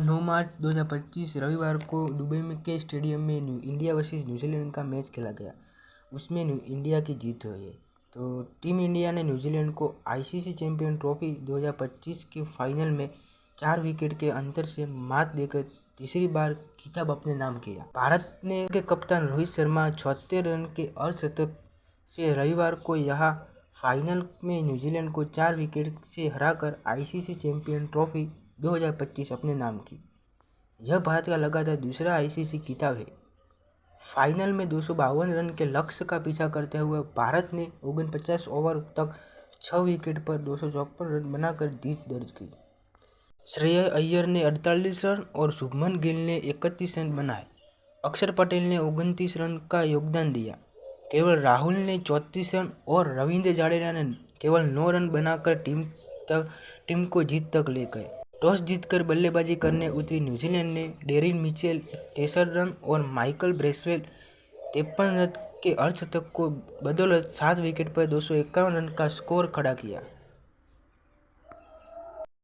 9 मार्च 2025 रविवार को दुबई में के स्टेडियम में इंडिया वर्सेस न्यूजीलैंड का मैच खेला गया। उसमें इंडिया की जीत हुई है। तो टीम इंडिया ने न्यूजीलैंड को आईसीसी चैंपियन ट्रॉफी 2025 के फाइनल में 4 विकेट के अंतर से मात देकर तीसरी बार खिताब अपने नाम किया। भारत ने के कप्तान रोहित शर्मा 76 रन के अर्धशतक से रविवार को यहाँ फाइनल में न्यूजीलैंड को 4 विकेट से हराकर आईसीसी चैंपियन ट्रॉफी 2025 अपने नाम की। यह भारत का लगातार दूसरा आईसीसी खिताब है। फाइनल में 252 रन के लक्ष्य का पीछा करते हुए भारत ने 49 ओवर तक 6 विकेट पर 254 रन बनाकर जीत दर्ज की। श्रेयस अय्यर ने 48 रन और शुभमन गिल ने 31 रन बनाए। अक्षर पटेल ने 29 रन का योगदान दिया। केवल राहुल ने 34 रन और रविंद्र जडेजा ने केवल 9 रन बनाकर टीम को जीत तक ले गए। टॉस जीतकर बल्लेबाजी करने उतरी न्यूजीलैंड ने डेरिन मिचेल 63 रन और माइकल ब्रेसवेल 53 रन के अर्धशतक को बदौलत 7 विकेट पर 251 रन का स्कोर खड़ा किया।